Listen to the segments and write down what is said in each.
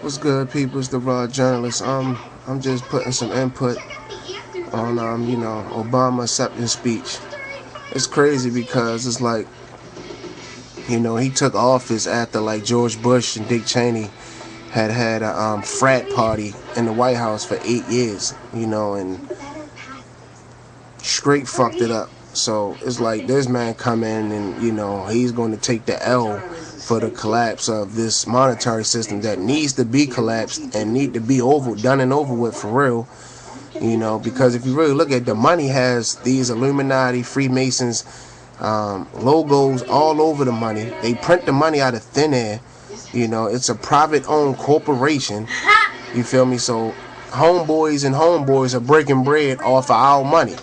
What's good, people? It's the raw journalist. I'm just putting some input on Obama acceptance speech. It's crazy because it's like, he took office after like George Bush and Dick Cheney had a frat party in the White House for 8 years, and straight fucked it up. So it's like this man come in and he's going to take the L for the collapse of this monetary system that needs to be collapsed and need to be done and over with for real. Because if you really look at the money, has these Illuminati, Freemasons logos all over the money. They print the money out of thin air. It's a private owned corporation. You feel me? So homeboys are breaking bread off of our money,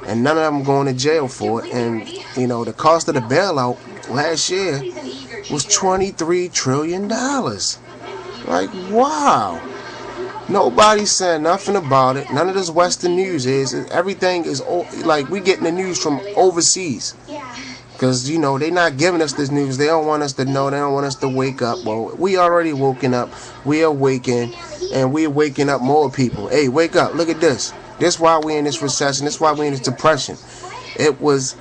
and none of them going to jail for it. And the cost of the bailout last year was $23 trillion. Like, wow. Nobody's saying nothing about it. None of this Western news is. Everything is like we getting the news from overseas. Because, they not giving us this news. They don't want us to know. They don't want us to wake up. Well, we already woken up. We are waking. And we're waking up more people. Hey, wake up. Look at this. This is why we in this recession. This is why we in this depression. It was...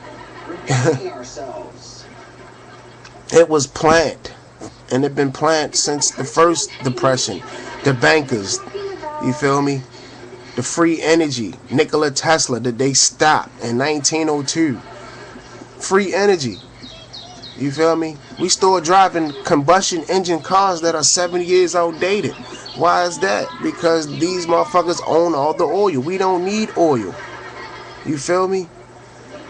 It was planned, and it been planned since the first depression. The bankers, you feel me? The free energy, Nikola Tesla, that they stopped in 1902. Free energy, you feel me? We still driving combustion engine cars that are 7 years outdated. Why is that? Because these motherfuckers own all the oil. We don't need oil. You feel me?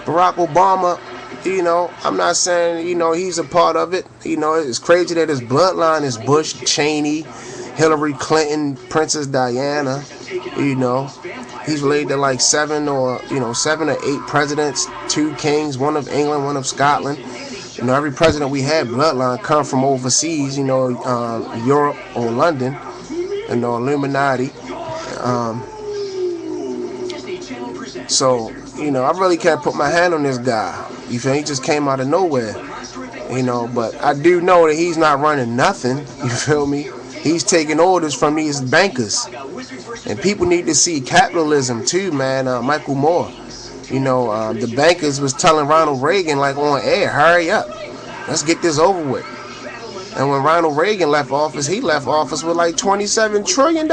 Barack Obama, I'm not saying, he's a part of it. It's crazy that his bloodline is Bush, Cheney, Hillary Clinton, Princess Diana. He's related to like 7 or 8 presidents, 2 kings, one of England, one of Scotland. Every president we had bloodline come from overseas, Europe or London, Illuminati. So, I really can't put my hand on this guy. You feel? He just came out of nowhere. But I do know that he's not running nothing. You feel me? He's taking orders from these bankers. And people need to see capitalism too, man. Michael Moore. The bankers was telling Ronald Reagan, like, on air, hurry up. Let's get this over with. And when Ronald Reagan left office, he left office with like $27 trillion.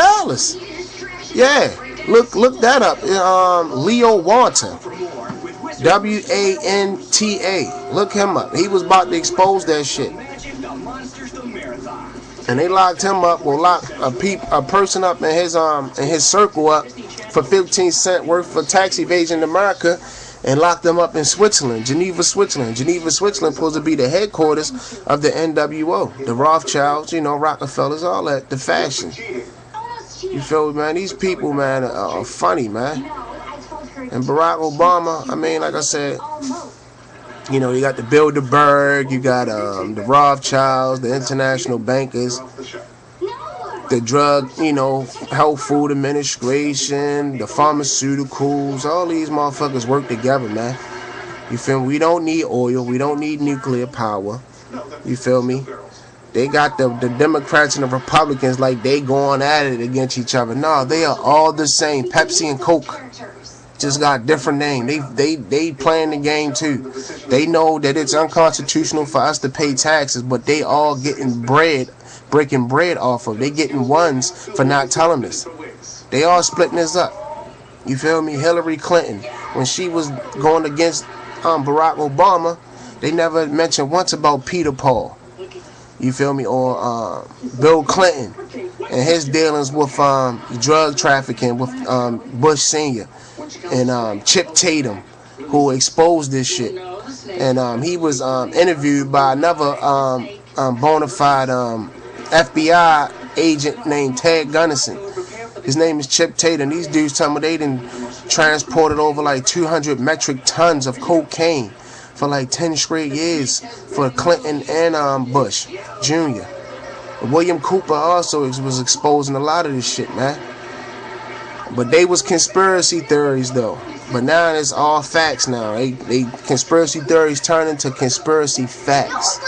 Yeah. Look that up. Leo Wanta. W-A-N-T-A. Look him up. He was about to expose that shit. And they locked him up, or locked a person up in his circle up for 15 cents worth for tax evasion in America, and locked them up in Switzerland, Geneva, Switzerland. Geneva, Switzerland supposed to be the headquarters of the NWO, the Rothschilds, Rockefellers, all that, the fashion. You feel me, man? These people, man, are funny, man. And Barack Obama, I mean, like I said, you got the Bilderberg, you got the Rothschilds, the international bankers, the drug, health food administration, the pharmaceuticals, all these motherfuckers work together, man. You feel me? We don't need oil, we don't need nuclear power. You feel me? They got the Democrats and the Republicans like they going at it against each other. No, they are all the same. Pepsi and Coke just got different names. They playing the game too. They know that it's unconstitutional for us to pay taxes, but they all getting breaking bread off of. They getting ones for not telling us. They all splitting this up. You feel me? Hillary Clinton, when she was going against Barack Obama, they never mentioned once about Peter Paul. You feel me? Or Bill Clinton and his dealings with drug trafficking with Bush Sr. and Chip Tatum, who exposed this shit. And he was interviewed by another bona fide FBI agent named Ted Gunnison. His name is Chip Tatum. These dudes tell me they done transported over like 200 metric tons of cocaine for like 10 straight years for Clinton and Bush Jr. William Cooper also was exposing a lot of this shit, man. But they was conspiracy theories though. But now it's all facts now. They conspiracy theories turn into conspiracy facts.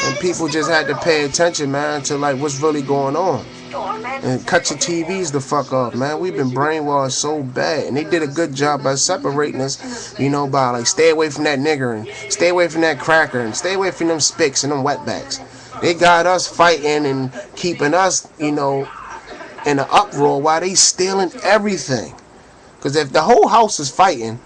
And people just had to pay attention, man, to like what's really going on. And cut your TVs the fuck off, man. We've been brainwashed so bad. And they did a good job by separating us, you know, by like stay away from that nigger and stay away from that cracker and stay away from them spics and them wetbacks. They got us fighting and keeping us, you know, in an uproar while they stealing everything. Because if the whole house is fighting,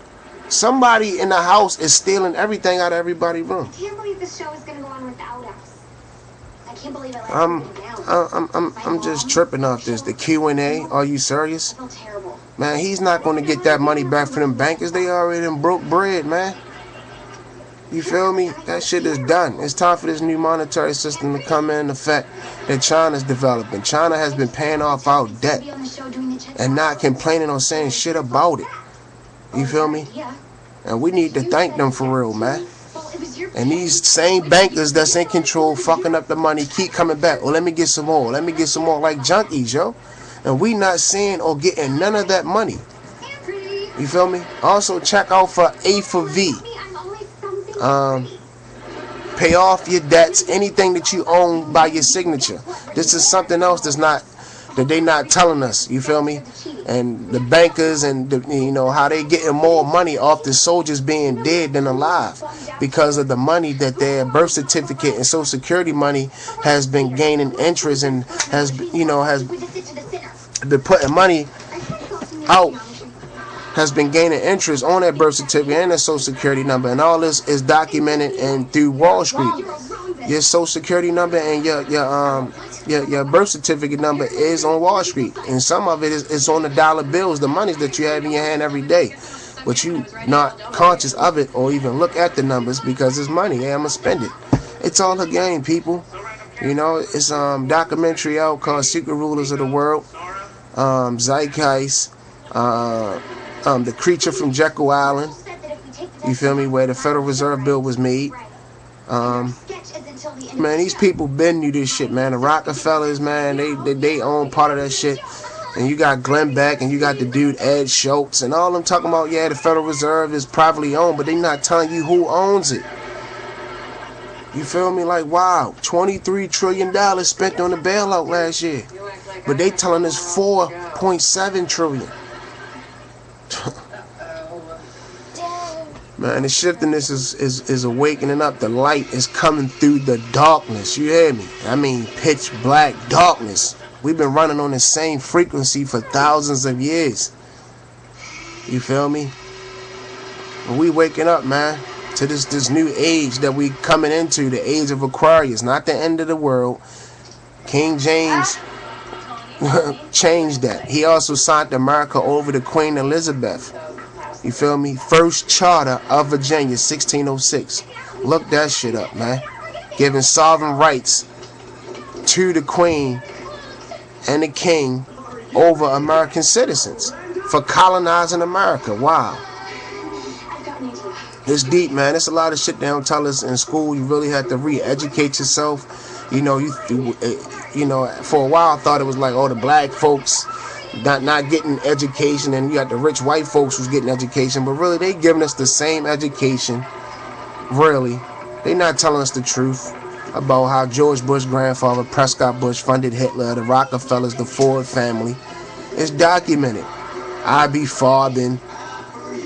somebody in the house is stealing everything out of everybody's room. I can't believe the show is gonna go on without us. I can't believe it. I'm just tripping off this. The Q&A, are you serious? I feel terrible. Man, he's not going to get that money back from them bankers. They already done broke bread, man. You feel me? That shit is done. It's time for this new monetary system to come in effect that China's developing. China has been paying off our debt and not complaining or saying shit about it. You feel me? And we need to thank them for real, man. And these same bankers that's in control fucking up the money keep coming back. Oh, let me get some more. Let me get some more, like junkies, yo. And we not seeing or getting none of that money. You feel me? Also check out for A for V. Pay off your debts, anything that you own by your signature. This is something else that they not telling us. You feel me? And the bankers and the, you know, how they getting more money off the soldiers being dead than alive because of the money that their birth certificate and Social Security money has been gaining interest and has been putting money out, has been gaining interest on that birth certificate and that Social Security number, and all this is documented and through Wall Street. Your Social Security number and your birth certificate number is on Wall Street, and some of it is on the dollar bills, the monies that you have in your hand every day, but you not conscious of it or even look at the numbers because it's money. Hey, I'm gonna spend it. It's all a game, people. You know, it's documentary out called Secret Rulers of the World, Zeitgeist, the Creature from Jekyll Island. You feel me? Where the Federal Reserve Bill was made. Man, these people been knew this shit, man. The Rockefellers, man, they own part of that shit. And you got Glenn Beck and you got the dude Ed Schultz and all them talking about, yeah, the Federal Reserve is privately owned, but they not telling you who owns it. You feel me? Like, wow, $23 trillion spent on the bailout last year, but they telling us $4.7 trillion. Man, the shiftiness is awakening up. The light is coming through the darkness. You hear me? I mean, pitch black darkness. We've been running on the same frequency for thousands of years. You feel me? But we waking up, man, to this new age that we coming into, the age of Aquarius. Not the end of the world. King James changed that. He also signed America over to Queen Elizabeth. You feel me? First Charter of Virginia, 1606. Look that shit up, man. Giving sovereign rights to the Queen and the King over American citizens for colonizing America. Wow. It's deep, man. It's a lot of shit they don't tell us in school. You really have to re-educate yourself. You know, you know, for a while I thought it was like, oh, the black folks not getting education, and you got the rich white folks who's getting education, but really they giving us the same education. Really, they not telling us the truth about how George Bush's grandfather, Prescott Bush, funded Hitler, the Rockefellers, the Ford family. It's documented. I.B. Farben.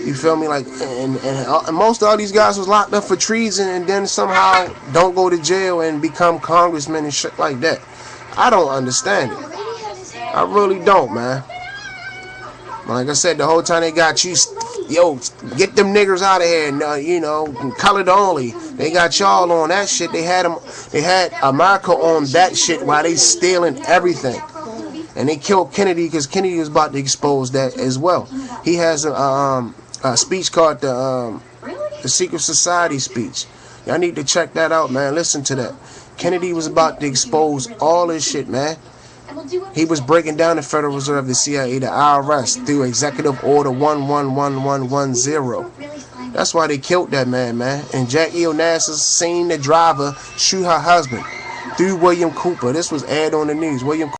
You feel me? Like, and most of all these guys was locked up for treason and then somehow don't go to jail and become congressmen and shit like that. I don't understand it. I really don't, man. Like I said, the whole time they got you, yo, get them niggers out of here, and, you know, colored only. They got y'all on that shit. They had America on that shit while they stealing everything. And they killed Kennedy because Kennedy was about to expose that as well. He has a speech called the Secret Society speech. Y'all need to check that out, man. Listen to that. Kennedy was about to expose all this shit, man. He was breaking down the Federal Reserve, the CIA, the IRS through Executive Order 111110. That's why they killed that man, man. And Jackie Onassis seen the driver shoot her husband through William Cooper. This was aired on the news. William